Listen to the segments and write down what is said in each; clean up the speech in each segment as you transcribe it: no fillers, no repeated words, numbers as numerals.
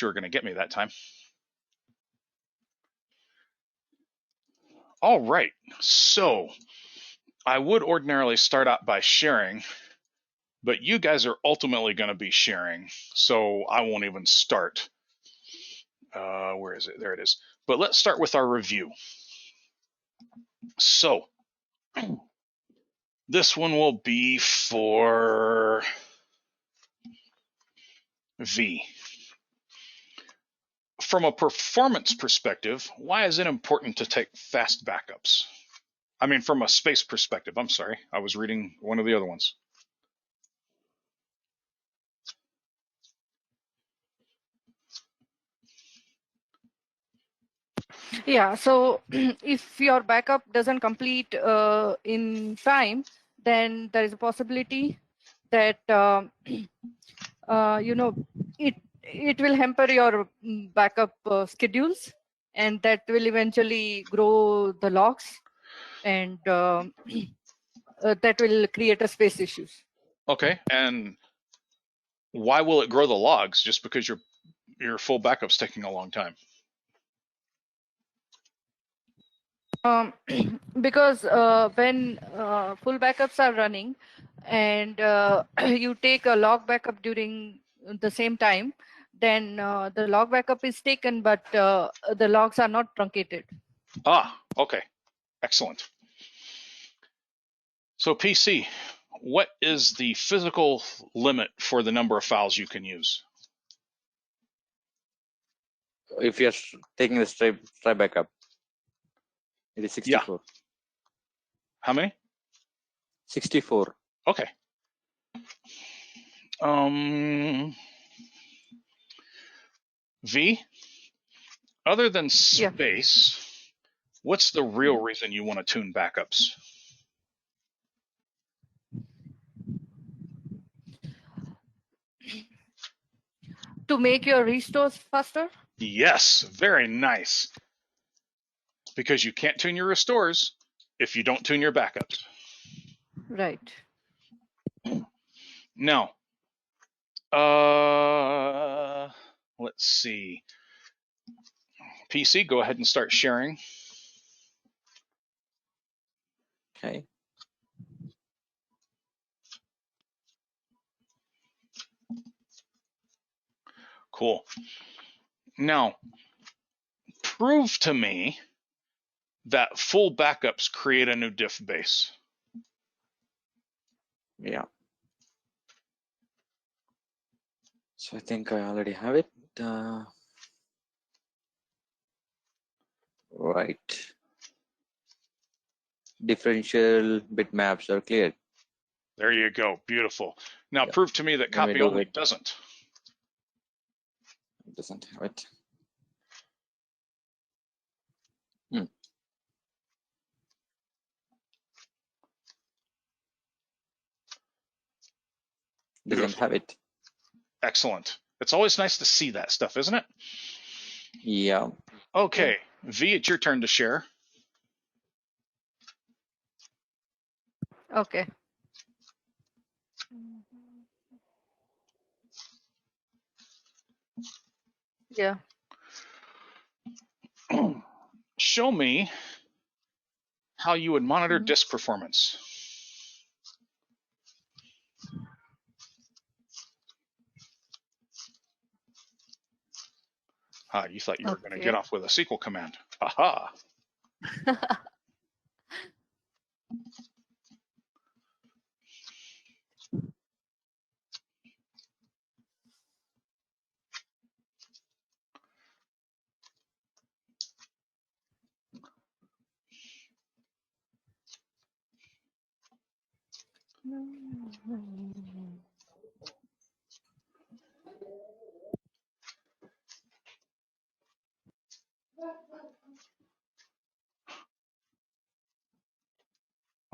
you were going to get me that time. All right, so I would ordinarily start out by sharing, but you guys are ultimately going to be sharing, so I won't even start. Where is it? There it is. But let's start with our review. So this one will be for V. From a performance perspective, why is it important to take fast backups? I mean, from a space perspective, I'm sorry. I was reading one of the other ones. Yeah, so if your backup doesn't complete in time, then there is a possibility that it will hamper your backup schedules, and that will eventually grow the logs, and that will create a space issues. Okay, and why will it grow the logs? Just because your full backup's taking a long time? Because when full backups are running and you take a log backup during the same time, then the log backup is taken, but the logs are not truncated. Ah, okay, excellent. So PC, what is the physical limit for the number of files you can use? If you're taking the straight backup, it is 64. Yeah. How many? 64. Okay. V, other than space, what's the real reason you want to tune backups? To make your restores faster? Yes, very nice. Because you can't tune your restores if you don't tune your backups. Right. Now, let's see. PC, go ahead and start sharing. Okay. Cool. Now, prove to me that full backups create a new diff base. Yeah. So I think I already have it. Right. Differential bitmaps are cleared. There you go. Beautiful. Now prove to me that copy only doesn't. It doesn't have it. Doesn't have it. Excellent. It's always nice to see that stuff, isn't it? Yeah. Okay, V, it's your turn to share. Okay. Yeah. Show me how you would monitor disk performance. Ah, you thought you were going to get off with a SQL command. Aha.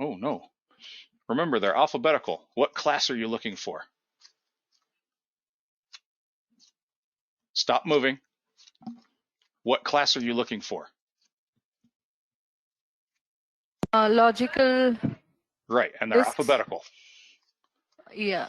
Oh, no. Remember, they're alphabetical. What class are you looking for? Stop moving. What class are you looking for? Logical. Right, and they're alphabetical. Yeah.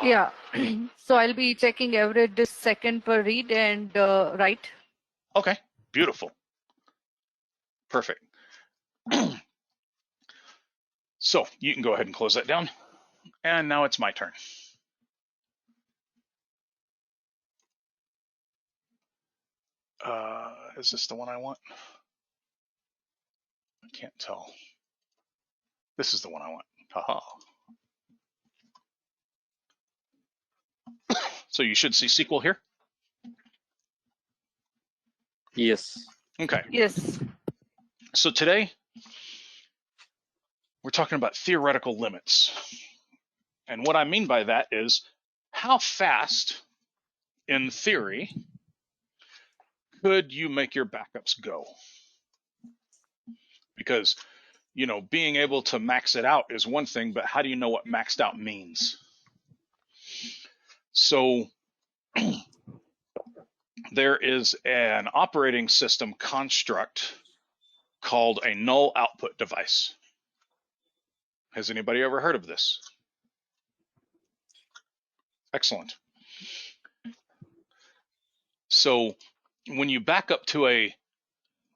Yeah. So I'll be checking every disk second per read and write. Okay, beautiful. Perfect. So you can go ahead and close that down. And now it's my turn. Is this the one I want? I can't tell. This is the one I want. Haha. So you should see SQL here. Yes. Okay. Yes. So today we're talking about theoretical limits. And what I mean by that is how fast, in theory, could you make your backups go? Because, you know, being able to max it out is one thing, but how do you know what maxed out means? So there is an operating system construct called a null output device. Has anybody ever heard of this? Excellent. So when you back up to a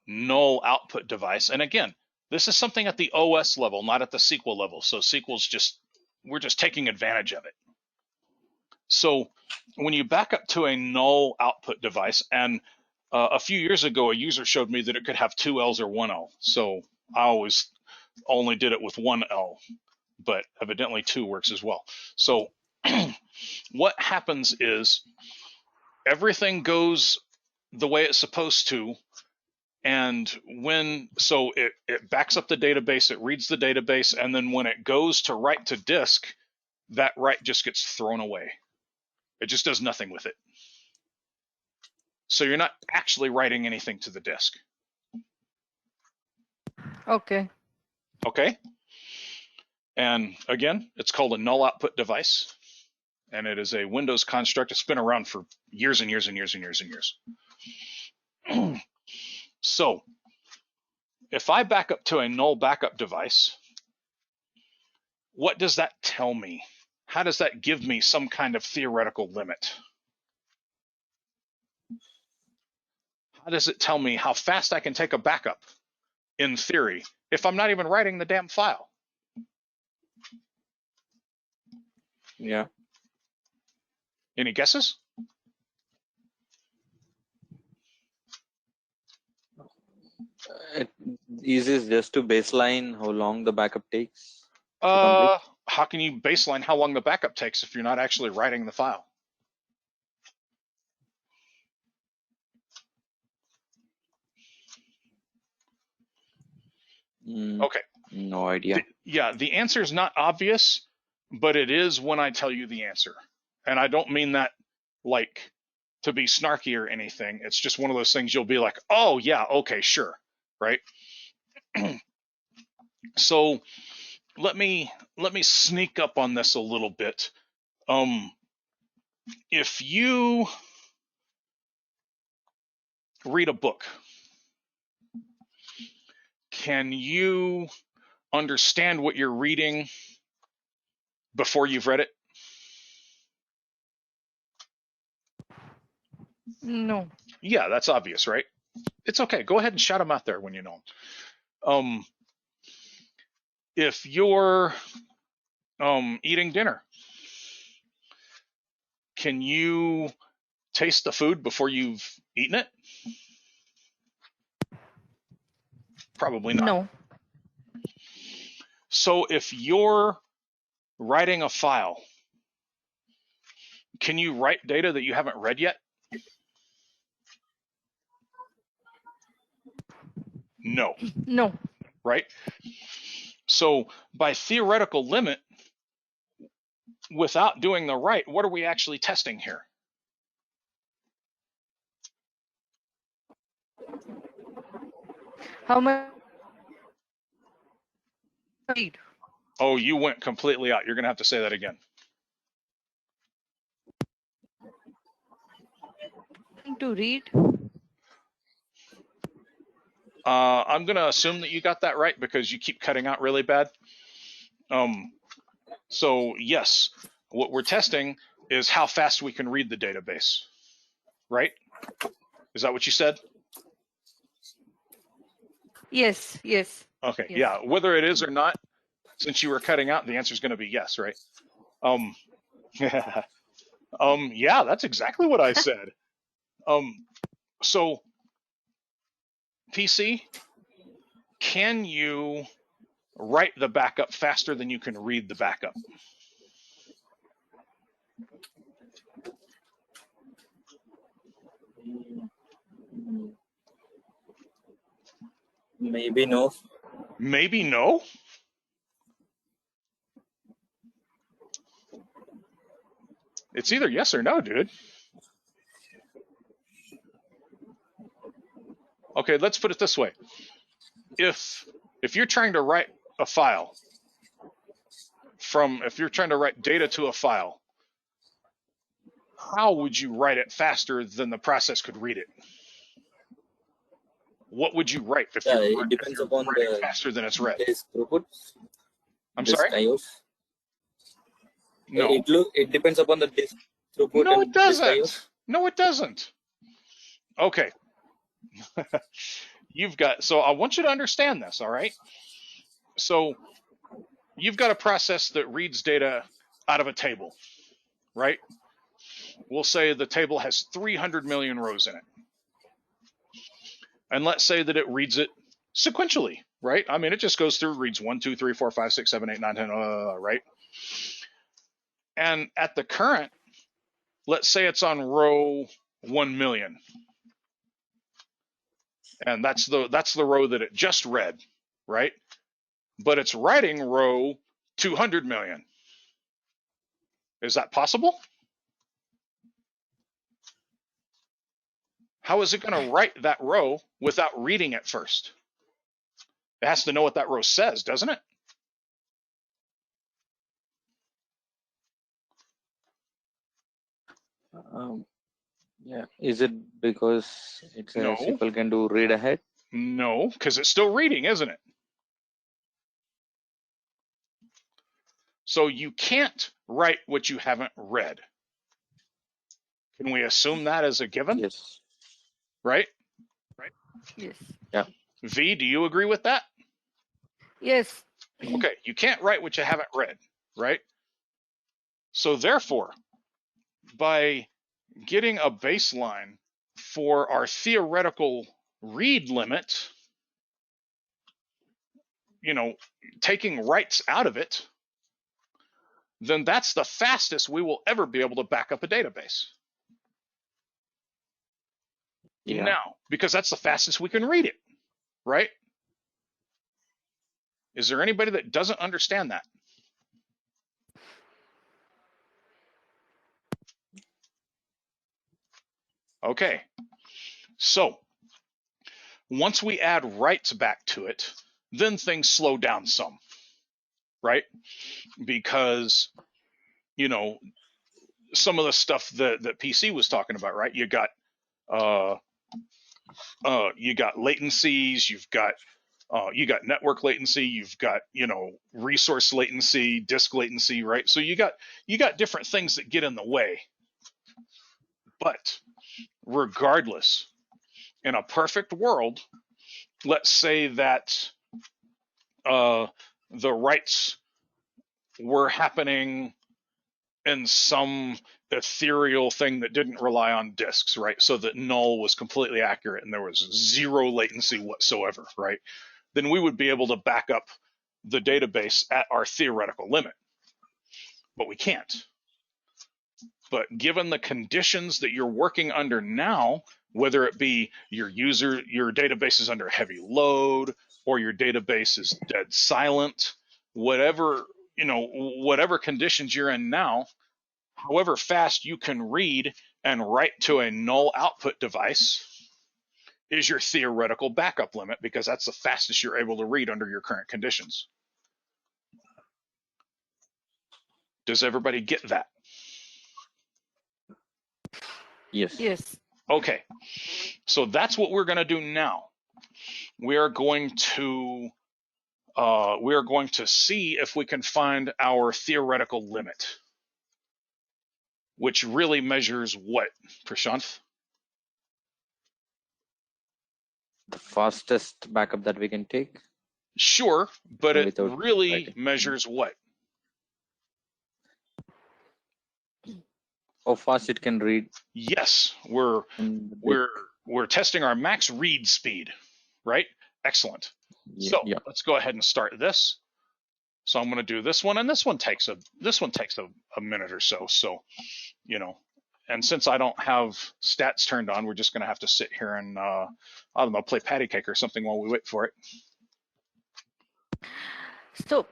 null output device, and again, this is something at the OS level, not at the SQL level. So SQL's just, we're just taking advantage of it. So when you back up to a null output device, and a few years ago, a user showed me that it could have 2 L's or 1 L. So I always only did it with 1 L, but evidently 2 works as well. So what happens is everything goes the way it's supposed to. And so it backs up the database, it reads the database, and then when it goes to write to disk, that write just gets thrown away. It just does nothing with it. So you're not actually writing anything to the disk. Okay. Okay? And again, it's called a null output device. And it is a Windows construct. It's been around for years and years and years and years and years. So if I back up to a null backup device, what does that tell me? How does that give me some kind of theoretical limit? How does it tell me how fast I can take a backup, in theory, if I'm not even writing the damn file? Yeah. Any guesses? It uses just to baseline how long the backup takes to complete. How can you baseline how long the backup takes if you're not actually writing the file? Okay. No idea. The answer is not obvious, but it is when I tell you the answer. And I don't mean that like to be snarky or anything. It's just one of those things you'll be like, oh yeah, okay, sure, right? So let me sneak up on this a little bit. If you read a book, can you understand what you're reading before you've read it? No. Yeah, that's obvious, right? It's okay. Go ahead and shout them out there when you know them. If you're eating dinner, can you taste the food before you've eaten it? Probably not. No. So if you're writing a file, can you write data that you haven't read yet? No. No. Right? So by theoretical limit, without doing the write, what are we actually testing here? How much read? Oh, you went completely out. You're going to have to say that again. To read? I'm going to assume that you got that right because you keep cutting out really bad. So yes, What we're testing is how fast we can read the database, right? Is that what you said? Yes, yes. Okay, Yes. yeah, whether it is or not, since you were cutting out, the answer is going to be yes, right? Yeah, that's exactly what I said. So PC, can you write the backup faster than you can read the backup? Maybe no. Maybe no? It's either yes or no, dude. Okay, let's put it this way. If you're trying to write a file if you're trying to write data to a file, how would you write it faster than the process could read it? What would you write if Yeah, you're it depends upon writing the faster than it's read? disk throughput. I'm disk sorry? IOs. No. It depends upon the disk throughput No, and it disk IOs. doesn't. No, it doesn't. Okay. So I want you to understand this, all right? So you've got a process that reads data out of a table, right? We'll say the table has 300 million rows in it. And let's say that it reads it sequentially, right? I mean, it just goes through, reads 1, 2, 3, 4, 5, 6, 7, 8, 9, 10, right? And at the current, let's say it's on row 1 million. And that's the row that it just read, right? But it's writing row 200 million. Is that possible? How is it going to write that row without reading it first? It has to know what that row says, doesn't it? Yeah. Is it because it's No. SQL can do read ahead? No, because it's still reading, isn't it? So you can't write what you haven't read. Can we assume that as a given? Yes. Right? Yes. Yeah. V, do you agree with that? Yes. Okay, you can't write what you haven't read, right? So therefore, by getting a baseline for our theoretical read limit, taking writes out of it, then that's the fastest we will ever be able to back up a database. Yeah. Now, because that's the fastest we can read it, right? Is there anybody that doesn't understand that? Okay, so once we add writes back to it, then things slow down some, right? Because, some of the stuff that PC was talking about, right? You got latencies, you got network latency, you've got resource latency, disk latency, right? So you got different things that get in the way. But regardless, in a perfect world, let's say that the writes were happening in some ethereal thing that didn't rely on disks, right? So that null was completely accurate and there was zero latency whatsoever, right? Then we would be able to back up the database at our theoretical limit. But we can't. But given the conditions that you're working under now, whether it be your database is under heavy load or your database is dead silent, whatever conditions you're in now, however fast you can read and write to a null output device is your theoretical backup limit, because that's the fastest you're able to read under your current conditions. Does everybody get that? Yes. Yes. Okay, so that's what we're going to do now. We are going to see if we can find our theoretical limit. which really measures what, Prashanth? The fastest backup that we can take. Sure, but it Without really writing. measures what? How fast it can read. Yes, we're testing our max read speed, right? Excellent. So let's go ahead and start this. So I'm going to do this one, and this one takes a minute or so. So, you know, and since I don't have stats turned on, we're just going to have to sit here and I don't know, play patty cake or something while we wait for it. So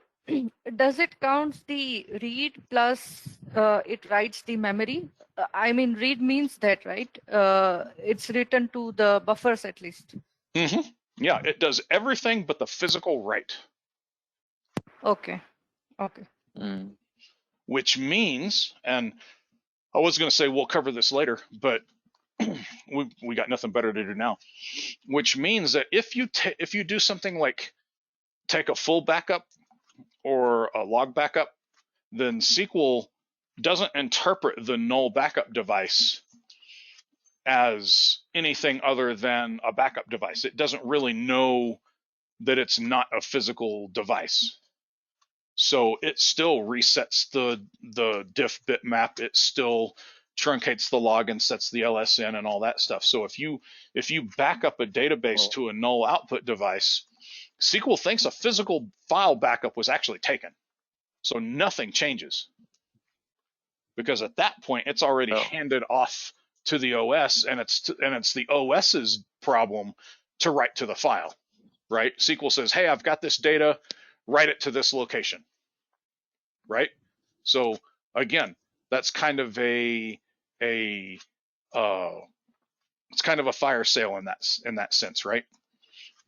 does it count the read plus it writes the memory? I mean, read means that, right? It's written to the buffers at least. Mm-hmm. Yeah, it does everything but the physical write. Okay. Okay. Which means, and I was going to say we'll cover this later, but we got nothing better to do now. Which means that if you do something like take a full backup or a log backup, then SQL doesn't interpret the null backup device as anything other than a backup device. It doesn't really know that it's not a physical device. So it still resets the diff bitmap. It still truncates the log and sets the LSN and all that stuff. So if you back up a database to a null output device, SQL thinks a physical file backup was actually taken. So nothing changes. Because at that point it's already handed off to the OS, and it's the OS's problem to write to the file, right? SQL says, "Hey, I've got this data, write it to this location." Right? So again, that's kind of it's kind of a fire sale in that sense, right?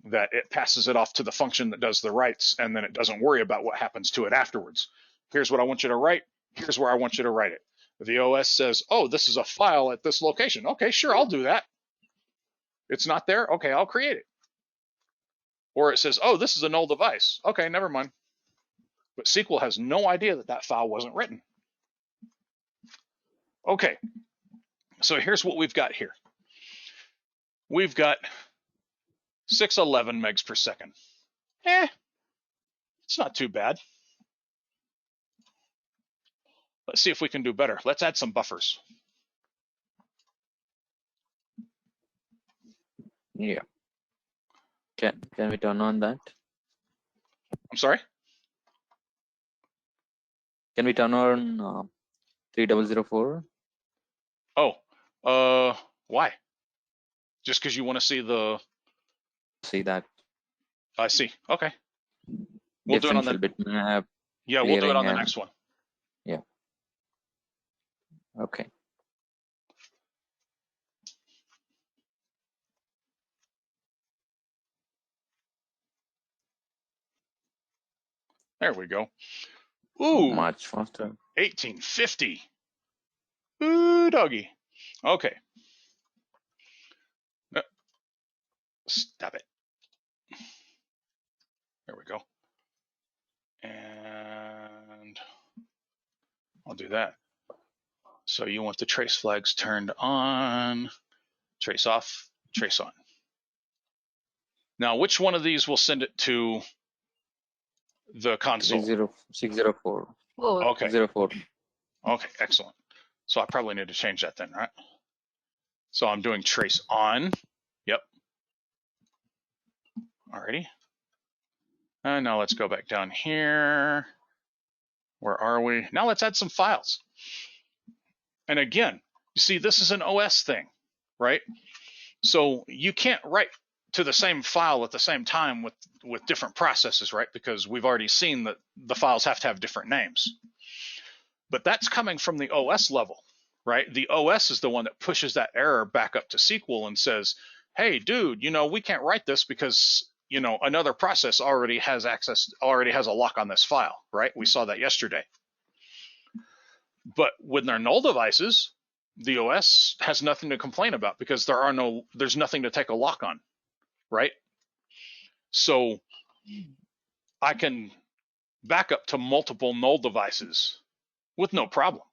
That it passes it off to the function that does the writes, and then it doesn't worry about what happens to it afterwards. Here's what I want you to write. Here's where I want you to write it. The OS says, "Oh, this is a file at this location." Okay, sure, I'll do that. It's not there? Okay, I'll create it. Or it says, "Oh, this is a null device." Okay, never mind. But SQL has no idea that that file wasn't written. Okay, so here's what we've got here. We've got 611 megs per second. It's not too bad. Let's see if we can do better. Let's add some buffers. Yeah. Can we turn on that? I'm sorry? Can we turn on 3004? Oh, why? Just because you want to see that? I see. Okay. We'll do it on the bitmap. Yeah, we'll do it on the next one. Yeah. Okay. There we go. Ooh, much faster. 1850. Ooh, doggy. Okay. Stop it. There we go. And I'll do that. So you want the trace flags turned on, trace off, trace on. Now, which one of these will send it to the console? 604. Okay. 604. Okay, excellent. So I probably need to change that then, right? So I'm doing trace on. Yep. Alrighty. And now let's go back down here. Where are we? Now let's add some files. And again, you see, this is an OS thing, right? So you can't write to the same file at the same time with different processes, right? Because we've already seen that the files have to have different names. But that's coming from the OS level, right? The OS is the one that pushes that error back up to SQL and says, "Hey, dude, we can't write this because another process already has a lock on this file," right? We saw that yesterday. But with their null devices, the OS has nothing to complain about because there's nothing to take a lock on, right? So I can back up to multiple null devices with no problem.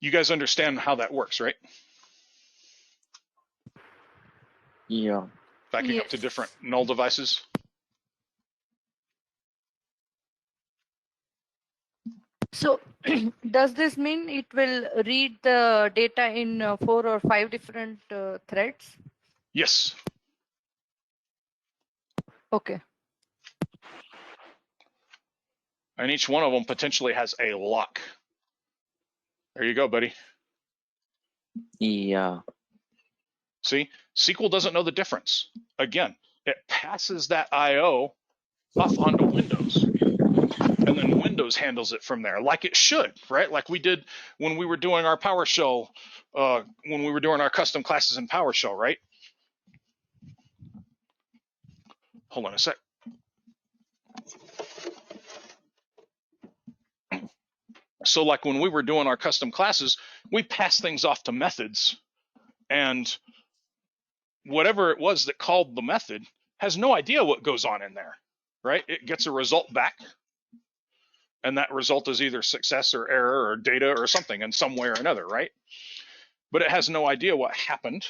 You guys understand how that works, right? Yeah. Backing up to different null devices. So does this mean it will read the data in 4 or 5 different threads? Yes. Okay. And each one of them potentially has a lock. There you go, buddy. Yeah. See, SQL doesn't know the difference. Again, it passes that IO off onto Windows, and then Windows handles it from there, like it should, right? Like we did when we were doing our PowerShell, when we were doing our custom classes in PowerShell, right? Hold on a sec. So like when we were doing our custom classes, we passed things off to methods, and whatever it was that called the method has no idea what goes on in there, right? It gets a result back, and that result is either success or error or data or something in some way or another, right? But it has no idea what happened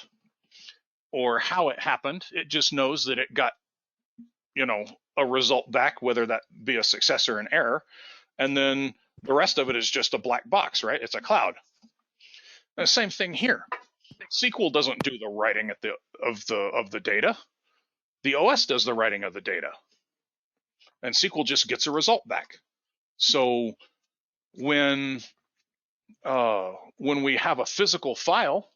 or how it happened. It just knows that it got, a result back, whether that be a success or an error, and then the rest of it is just a black box, right? It's a cloud. And the same thing here. SQL doesn't do the writing of the data. The OS does the writing of the data, and SQL just gets a result back. So when we have a physical file,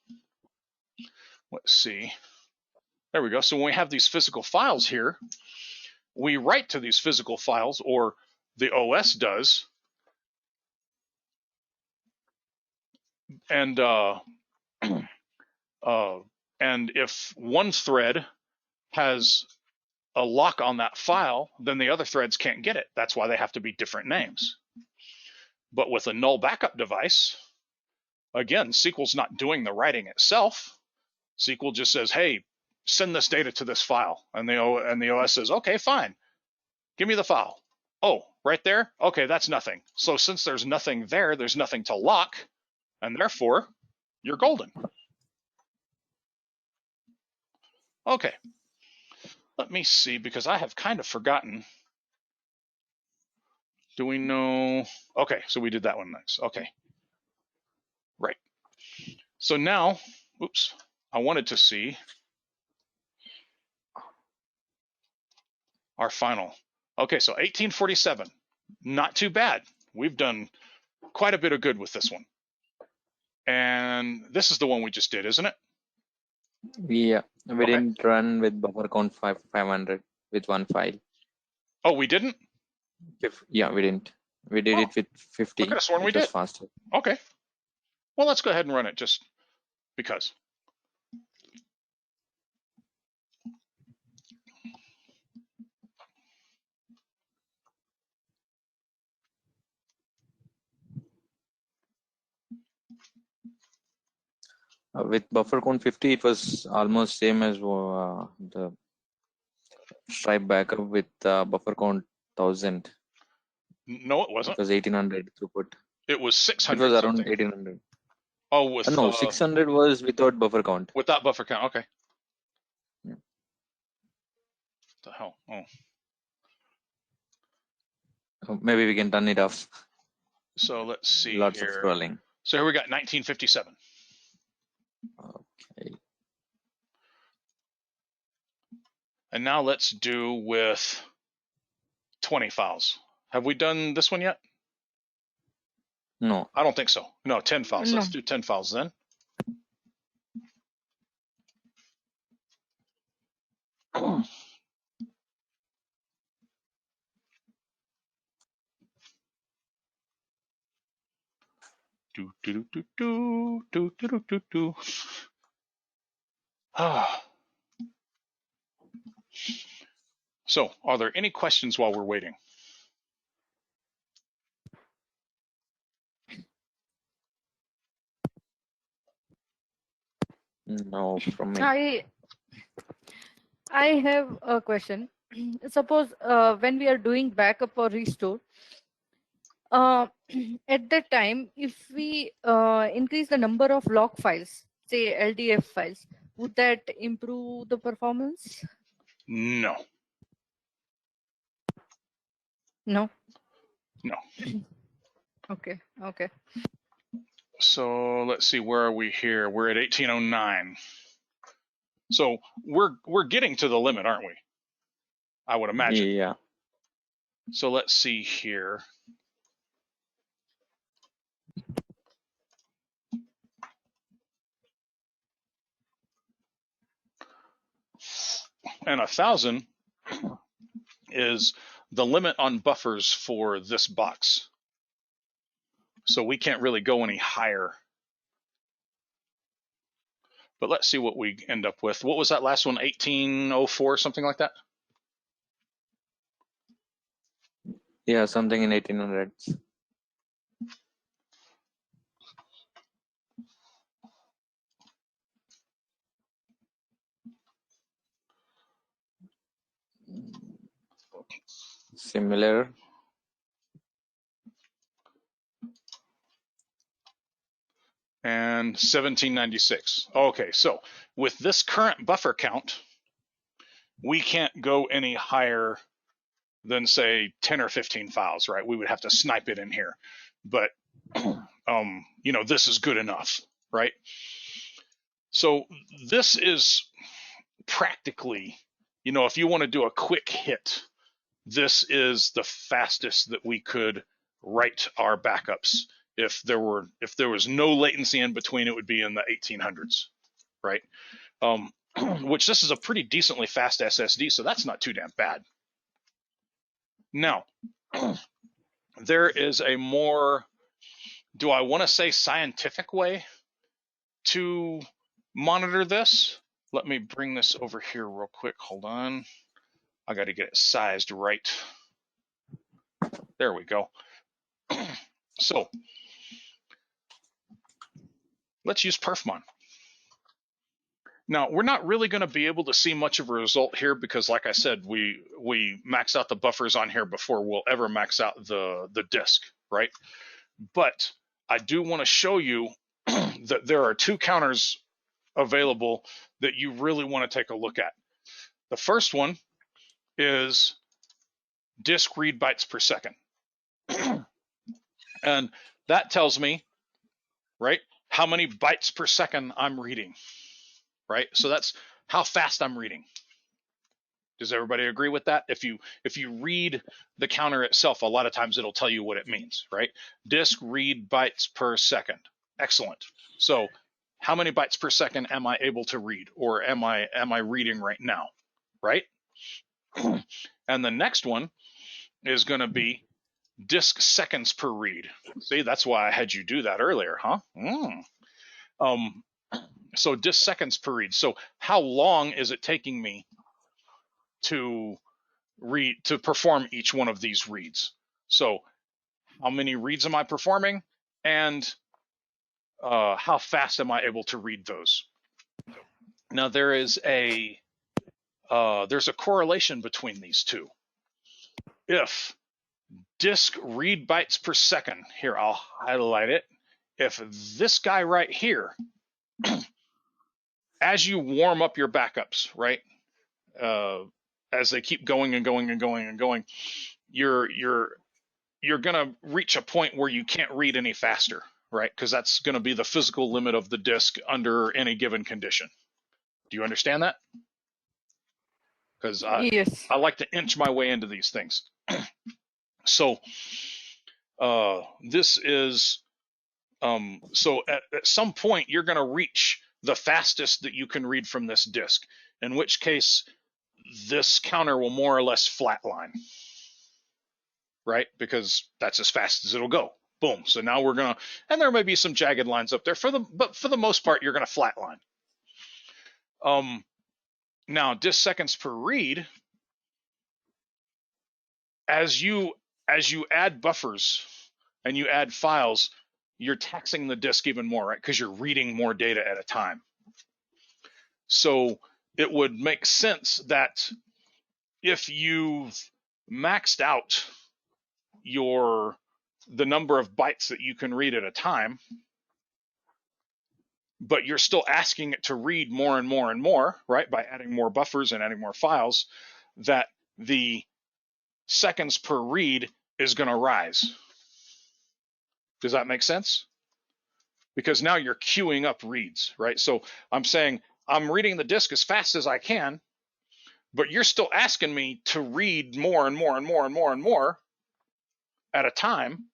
let's see, there we go. So when we have these physical files here, we write to these physical files, or the OS does, and and if one thread has a lock on that file, then the other threads can't get it. That's why they have to be different names. But with a null backup device, again, SQL's not doing the writing itself. SQL just says, hey, send this data to this file. And the OS says, okay, fine. Give me the file. Oh, right there? Okay, that's nothing. So since there's nothing there, there's nothing to lock, and therefore, you're golden. Okay. Let me see, because I have kind of forgotten. Do we know? Okay, so we did that one next. Okay. Right. So now, oops, I wanted to see our final. Okay, so 1847. Not too bad. We've done quite a bit of good with this one. And this is the one we just did, isn't it? Yeah. We Okay. didn't run with buffer count 500 with one file. Oh, we didn't? Yeah, we didn't. We did it with 50. I could have sworn we It was did. faster. Okay. Well, let's go ahead and run it just because. With buffer count 50, it was almost same as the Stripe backup with buffer count 1000. No, it wasn't. It was 1800 throughput. It was 600. It was around something. 1800. Oh, with No, 600 was without buffer count. Without buffer count. Okay. Yeah. What the hell? Oh. Maybe we can turn it off. So let's see. Lots here. of scrolling. So here we got 1957. Okay. And now let's do with 20 files. Have we done this one yet? No. I don't think so. No, 10 files. No. Let's do 10 files then. Do, do, do, do, do, do, do, do, do. So, are there any questions while we're waiting? No, from me. I I have a question. Suppose when we are doing backup or restore, uh, at that time, if we increase the number of log files, say LDF files, would that improve the performance? No. No. No. Okay. Okay. So let's see, where are we here? We're at 1809. So we're getting to the limit, aren't we? I would imagine. Yeah. So let's see here. And 1,000 is the limit on buffers for this box. So we can't really go any higher. But let's see what we end up with. What was that last one? 1804, something like that? Yeah, something in 1800s. Similar. And 1796. Okay, so with this current buffer count, we can't go any higher than say 10 or 15 files, right? We would have to snipe it in here. But you know, this is good enough, right? So this is practically, you know, if you want to do a quick hit, this is the fastest that we could write our backups. If there was no latency in between, it would be in the 1800s, right? Which this is a pretty decently fast SSD, so that's not too damn bad. Now, there is a more, do I want to say scientific way to monitor this? Let me bring this over here real quick. Hold on. I got to get it sized right. There we go. So let's use Perfmon. Now, we're not really going to be able to see much of a result here because, like I said, we max out the buffers on here before we'll ever max out the disk, right? But I do want to show you that there are two counters available that you really want to take a look at. The first one is disk read bytes per second. And that tells me, right, how many bytes per second I'm reading, right? So that's how fast I'm reading. Does everybody agree with that? If you read the counter itself, a lot of times it'll tell you what it means, right? Disk read bytes per second. Excellent. So how many bytes per second am I able to read, or am I reading right now, right? And the next one is going to be disk seconds per read. See, that's why I had you do that earlier, huh? So disk seconds per read. So how long is it taking me to perform each one of these reads? So how many reads am I performing, and how fast am I able to read those? Now there's a correlation between these two. If disk read bytes per second, here I'll highlight it. If this guy right here, as you warm up your backups, right, as they keep going and going and going and going, you're going to reach a point where you can't read any faster, right? Because that's going to be the physical limit of the disk under any given condition. Do you understand that? Because Yes. I like to inch my way into these things. So this is, so at some point you're going to reach the fastest that you can read from this disk, in which case this counter will more or less flatline, right? Because that's as fast as it'll go. Boom. So now we're going to, and there may be some jagged lines up there but for the most part, you're going to flatline. Now disk seconds per read, as you add buffers and you add files, you're taxing the disk even more, right? Because you're reading more data at a time. So it would make sense that if you've maxed out the number of bytes that you can read at a time, but you're still asking it to read more and more and more, right, by adding more buffers and adding more files, that the seconds per read is going to rise. Does that make sense? Because now you're queuing up reads, right? So I'm saying I'm reading the disk as fast as I can, but you're still asking me to read more and more and more and more and more at a time,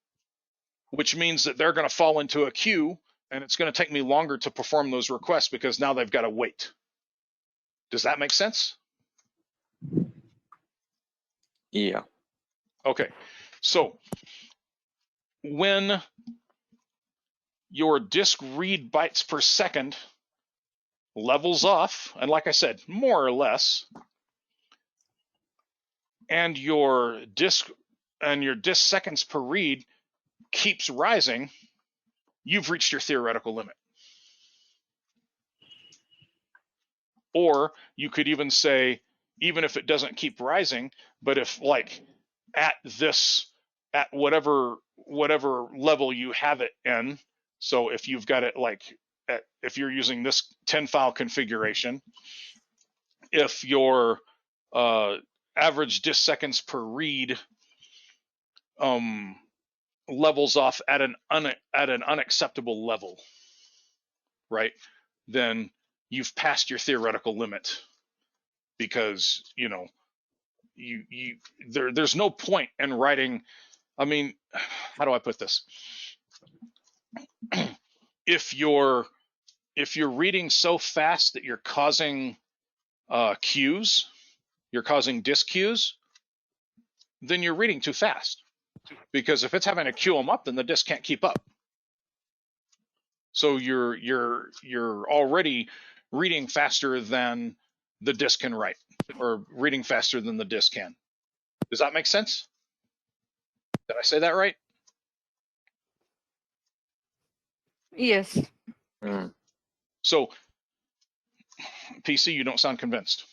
which means that they're going to fall into a queue, and it's going to take me longer to perform those requests because now they've got to wait. Does that make sense? Yeah. Okay, so when your disk read bytes per second levels off, and like I said, more or less, and your disk seconds per read keeps rising, you've reached your theoretical limit. Or you could even say, even if it doesn't keep rising, but if like at whatever level you have it in, so if you've got it like if you're using this 10 file configuration, if your average disk seconds per read levels off at an unacceptable level, right, then you've passed your theoretical limit, because there's no point in writing. I mean, how do I put this? If you're reading so fast that you're causing queues, you're causing disk queues, then you're reading too fast. Because if it's having to queue them up, then the disk can't keep up. So you're already reading faster than the disk can write, or reading faster than the disk can. Does that make sense? Did I say that right? Yes. So, PC, you don't sound convinced.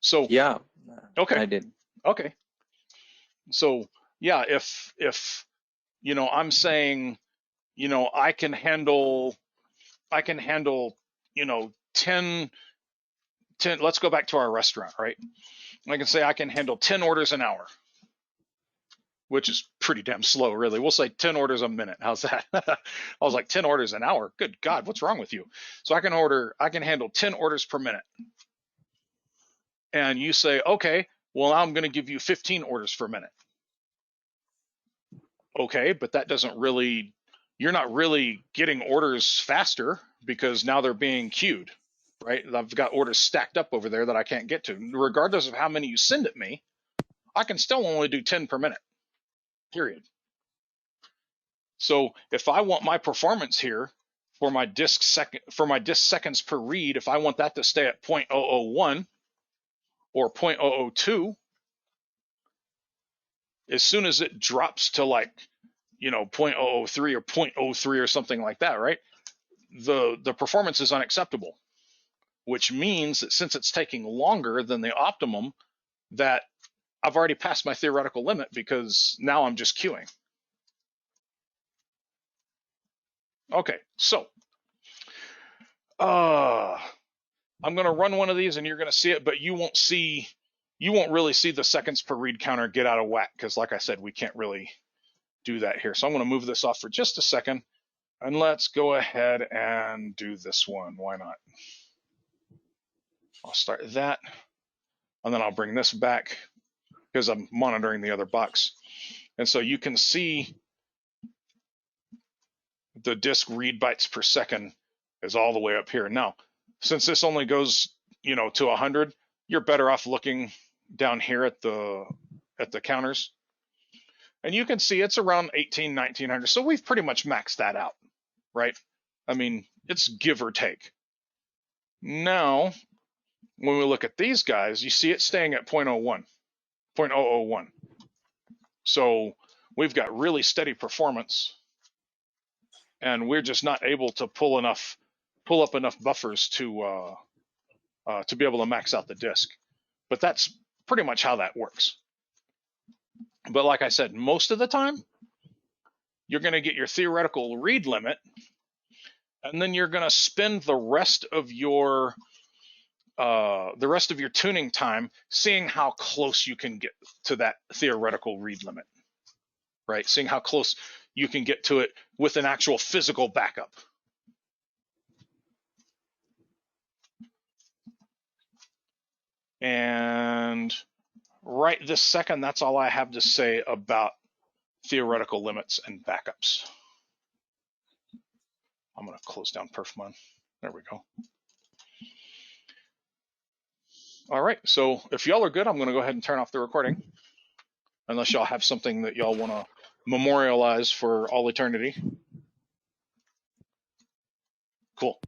So Yeah, okay, I did. okay. So yeah, if I'm saying, I can handle 10. Let's go back to our restaurant, right? I can say I can handle 10 orders an hour, which is pretty damn slow, really. We'll say 10 orders a minute. How's that? I was like, 10 orders an hour? Good God, what's wrong with you? So I can handle 10 orders per minute. And you say, okay, well, I'm going to give you 15 orders per minute. Okay, but that doesn't really, you're not really getting orders faster, because now they're being queued, right? I've got orders stacked up over there that I can't get to. Regardless of how many you send at me, I can still only do 10 per minute, period. So if I want my performance here for my disk seconds per read, if I want that to stay at 0.001 or 0.002, as soon as it drops to like 0.003 or 0.03 or something like that, right, the performance is unacceptable, which means that since it's taking longer than the optimum, that I've already passed my theoretical limit, because now I'm just queuing. Okay, so I'm going to run one of these and you're going to see it, but you won't really see the seconds per read counter get out of whack, because like I said, we can't really do that here. So I'm going to move this off for just a second, and let's go ahead and do this one. Why not? I'll start that, and then I'll bring this back because I'm monitoring the other box. And so you can see the disk read bytes per second is all the way up here. Now, since this only goes, to 100, you're better off looking down here at the counters. And you can see it's around 1900. So we've pretty much maxed that out, right? I mean, it's give or take. Now, when we look at these guys, you see it staying at 0.001. So we've got really steady performance, and we're just not able to pull up enough buffers to to be able to max out the disk. But that's pretty much how that works. But like I said, most of the time, you're going to get your theoretical read limit, and then you're going to spend the rest of your tuning time seeing how close you can get to that theoretical read limit, right? Seeing how close you can get to it with an actual physical backup. And right this second, that's all I have to say about theoretical limits and backups. I'm going to close down Perfmon. There we go. All right, so if y'all are good, I'm going to go ahead and turn off the recording, unless y'all have something that y'all want to memorialize for all eternity. Cool.